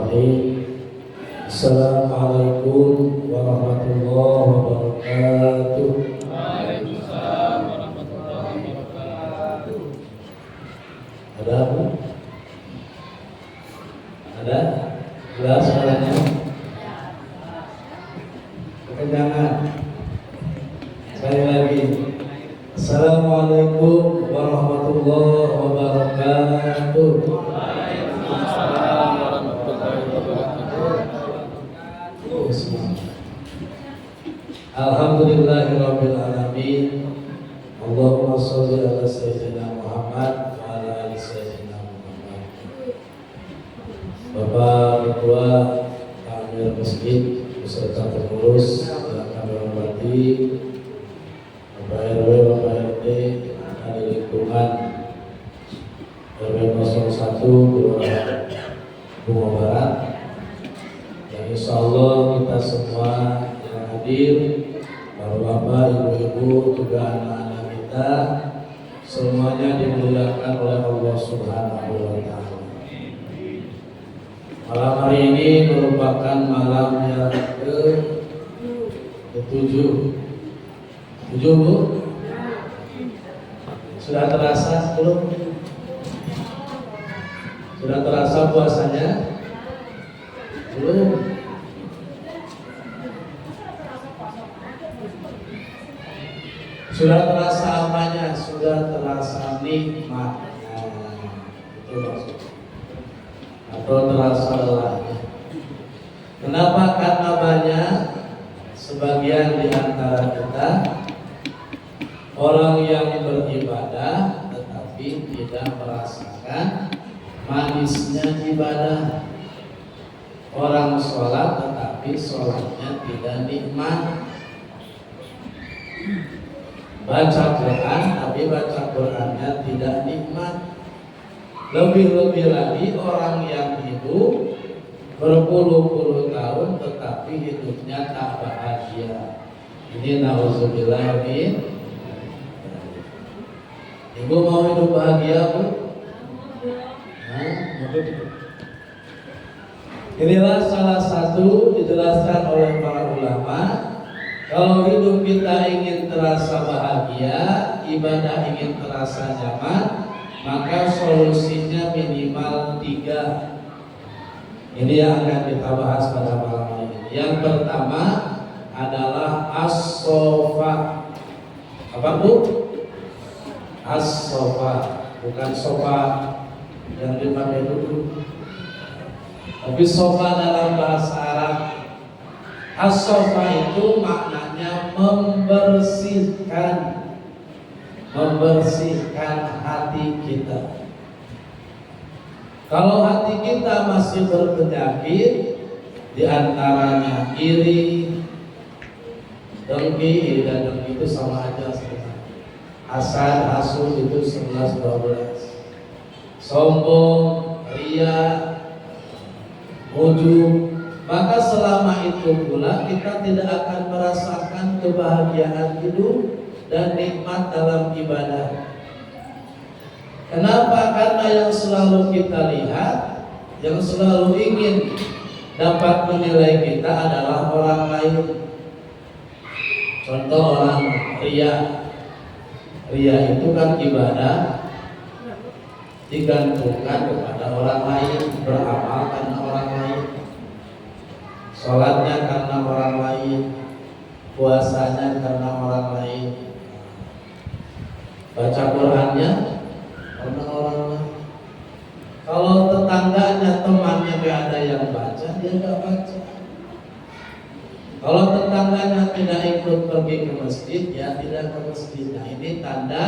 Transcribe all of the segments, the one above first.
Bismillahirrahmanirrahim. Assalamualaikum warahmatullahi wabarakatuh. Waalaikumsalam warahmatullahi wabarakatuh. Ada apa? Ada? Jelas suaranya? Kekenyangan. Sekali lagi. Assalamualaikum warahmatullahi wabarakatuh. Waalaikumsalam warahmatullahi wabarakatuh. Alhamdulillahirabbil alamin. Allahumma shalli ala sayyidina Muhammad wa ala ali sayyidina Muhammad. Bapak Ketua Amir Masjid beserta pengurus yang kami hormati, Bapak RW, Bapak RT yang ada di lingkungan RW 01 Kelurahan Bunga Barat. Dan insya Allah kita semua yang hadir, bapak-bapak, ibu-ibu, juga anak-anak kita, semuanya dimuliakan oleh Allah Subhanahu wa Ta'ala. Malam hari ini merupakan malam yang ke-7. 7, Bu? Sudah terasa belum? Sudah terasa puasanya? Belum. Sudah terasa apanya? Sudah terasa nikmatnya. Itu maksudnya. Atau terasa lelahnya. Kenapa? Karena banyak sebagian di antara kita orang yang beribadah tetapi tidak merasakan manisnya ibadah. Orang sholat tetapi sholatnya tidak nikmat. Baca Quran tapi baca Qurannya tidak nikmat. Lebih-lebih lagi orang yang hidup berpuluh-puluh tahun tetapi hidupnya tak bahagia. Ini nauzubillah min. Ibu mau hidup bahagia, Bu? Inilah salah satu dijelaskan oleh para ulama. Kalau hidup kita ingin terasa bahagia, ibadah ingin terasa nyaman, maka solusinya minimal 3. Ini yang akan kita bahas pada malam ini. Yang pertama adalah as-sofa. Apa, Bu? As-sofa, bukan sofa yang dipakai dulu, tapi sofa dalam bahasa Arab. As-sofa itu maknanya membersihkan hati kita. Kalau hati kita masih berpenyakit, diantaranya iri, dengki, dan dengki itu sama aja sebenarnya. Hasad, hasud itu 11-12. Sombong, ria, ujub, maka selama itu pula kita tidak akan merasakan kebahagiaan hidup dan nikmat dalam ibadah. Kenapa? Karena yang selalu kita lihat, yang selalu ingin dapat menilai kita adalah orang lain. Contoh orang ria. Ria itu kan ibadah digantungkan kepada orang lain, beramal karena orang lain, sholatnya karena orang lain, puasanya karena orang lain, baca Qurannya karena orang lain. Kalau tetangganya, temannya gak ada yang baca, dia gak baca. Kalau tetangganya tidak ikut pergi ke masjid, ya tidak ke masjid. Nah, ini tanda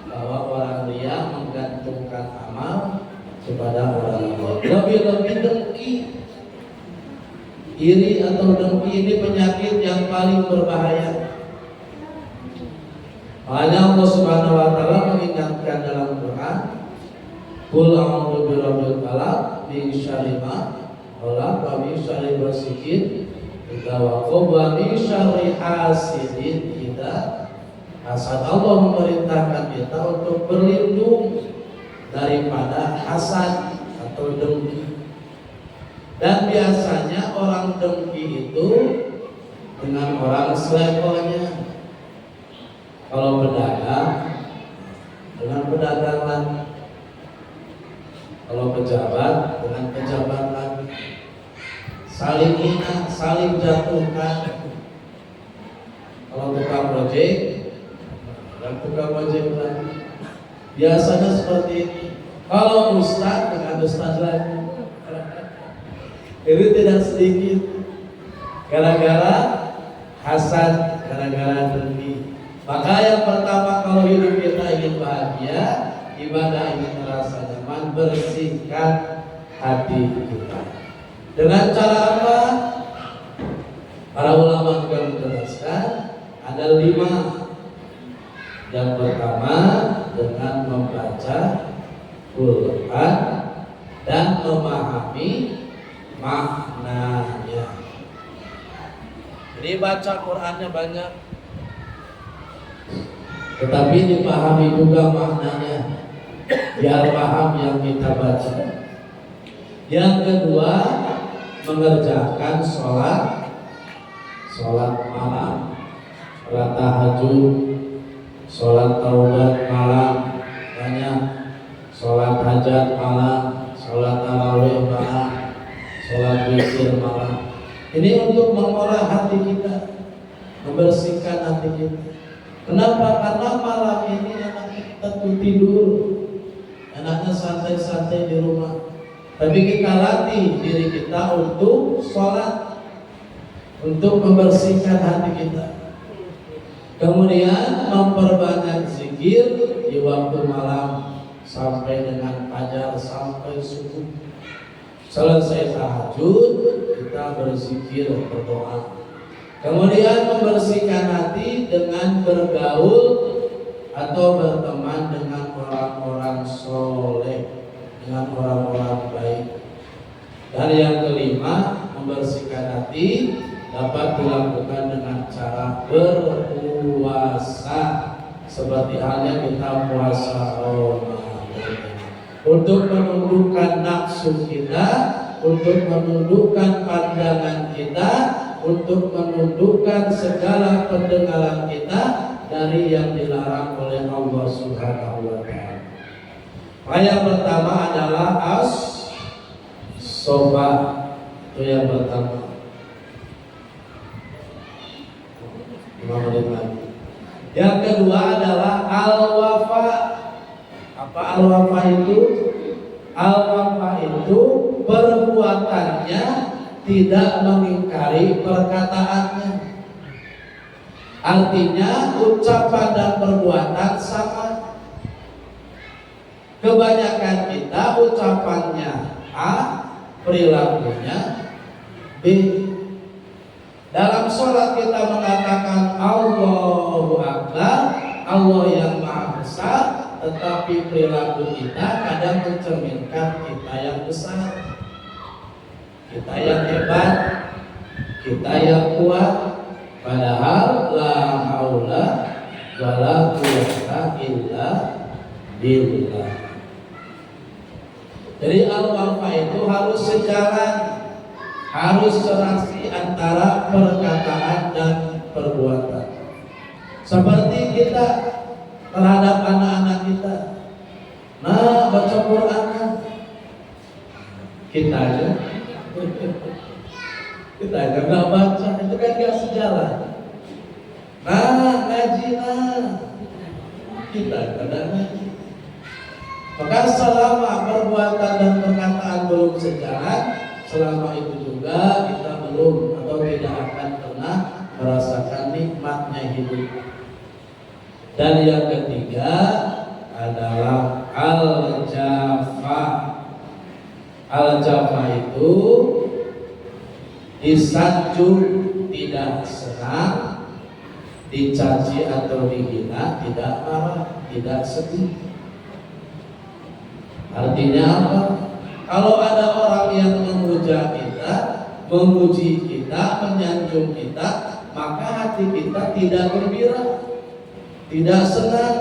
bahwa orang ria menggantungkan amal kepada orang lain. Lebih-lebih dengki, iri atau dengki ini penyakit yang paling berbahaya. Makanya Allah Subhanahu wa Ta'ala mengingatkan dalam Quran, Qul a'udzu birabbil falaq min syarri ma khalaq wa min syarri ghasiqin idza waqab wa min syarri hasidin idza hasad. Allah memerintahkan kita untuk berlindung daripada hasad atau dengki. Dan biasanya orang dengki itu dengan orang selevelnya. Kalau pedagang dengan pedagang lagi, kalau pejabat dengan pejabat lagi, saling hina, saling jatuhkan. Kalau tukang ojek dan tukang ojek lagi, biasanya seperti ini. Kalau ustaz dengan ustaz lagi, ini tidak sedikit gara-gara hasad, gara-gara dengki. Maka yang pertama, kalau hidup kita ingin bahagia, ibadah ingin merasa nyaman, bersihkan hati kita. Dengan cara apa? Para ulama juga menjelaskan ada 5. Yang pertama, dengan membaca Quran dan memahami maknanya. Jadi baca Qurannya banyak, tetapi dipahami juga maknanya, biar paham yang kita baca. Yang kedua, mengerjakan sholat malam, sholat tahajud, sholat taubat malam banyak, sholat hajat malam, sholat tarawih malam, sholat witir malam. Ini untuk mengolah hati kita, membersihkan hati kita. Kenapa? Karena malam ini anaknya kita tidur, anaknya santai-santai di rumah. Tapi kita latih diri kita untuk sholat, untuk membersihkan hati kita. Kemudian memperbanyak zikir di waktu malam sampai dengan fajar, sampai subuh. Selesai tahajud, kita berzikir, berdoa. Kemudian membersihkan hati dengan bergaul atau berteman dengan orang-orang soleh, dengan orang-orang baik. Dan yang kelima, membersihkan hati dapat dilakukan dengan cara berpuasa, seperti halnya kita puasa Ramadan, untuk menundukkan nafsu kita, untuk menundukkan pandangan kita, untuk menundukkan segala pendengaran kita dari yang dilarang oleh Allah Subhanahu wa Ta'ala. Yang pertama adalah as-sobat, itu yang pertama. 5 menit lagi. Yang kedua adalah al-wafa. Apa al-wafa itu? Al-wafa itu perbuatannya tidak mengingkari perkataannya. Artinya ucapan dan perbuatan sama. Kebanyakan kita ucapannya A, perilakunya B. Dalam sholat kita mengatakan Allahu Akbar, Allah yang Maha Besar, tetapi perilaku kita kadang mencerminkan kita yang besar, kita yang hebat, kita yang kuat. Padahal la haula wala quwwata illa billah. Jadi al-wafa itu harus sejalan, harus serasi antara perkataan dan perbuatan. Seperti kita terhadap anak-anak kita, nah baca Quran kita aja nggak baca, itu kan nggak sejalan. Nah ngaji kita kadang ngaji. Maka selama perbuatan dan perkataan belum sejalan, selama itu juga kita belum atau tidak akan pernah merasakan nikmatnya hidup. Dan yang ketiga adalah al-jafa. Al-jafa itu disanjung tidak senang, dicaci atau dihina tidak marah, tidak sedih. Artinya apa? Kalau ada orang yang memuja kita, memuji kita, menyanjung kita, maka hati kita tidak gembira, tidak senang.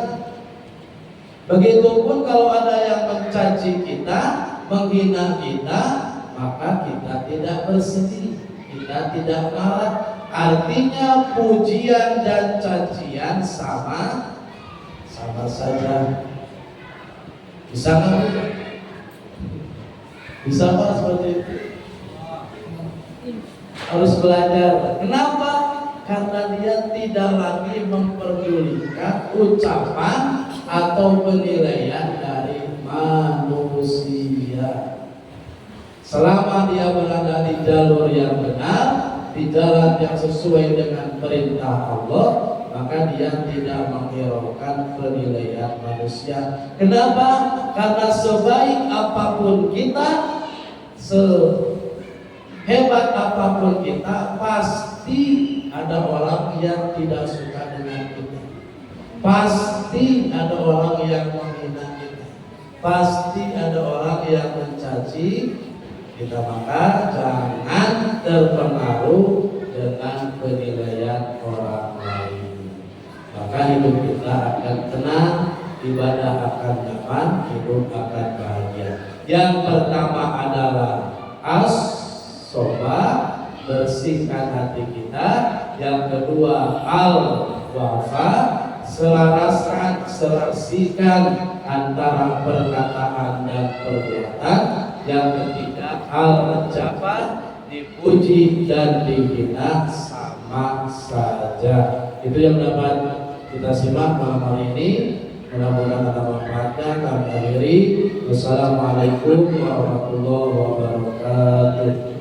Begitupun kalau ada yang mencaci kita, menghina kita, maka kita tidak bersedih, kita tidak marah. Artinya pujian dan cacian sama saja. Bisa nggak? Bisa Pak seperti itu? Harus belajar. Kenapa? Karena dia tidak lagi memperdulikan ucapan atau penilaian dari manusia. Selama dia berada di jalur yang benar, di jalan yang sesuai dengan perintah Allah, maka dia tidak menghiraukan penilaian manusia. Kenapa? Karena sebaik apapun kita, sehebat apapun kita, pasti ada orang yang tidak suka dengan kita. Pasti ada orang yang menghina kita. Pasti ada orang yang mencaci kita. Maka jangan terpengaruh dengan penilaian orang lain. Maka hidup kita akan tenang, ibadah akan nyaman, hidup akan bahagia. Yang pertama adalah as-soba, bersihkan hati kita. Yang kedua al-wafa, selaraskan antara perkataan dan perbuatan. Yang ketiga al-jafar, dipuji dan dihina sama saja. Itu yang dapat kita simak malam hari ini. Mudah-mudahan ada manfaatnya. Kami akhiri. Wassalamualaikum warahmatullahi wabarakatuh.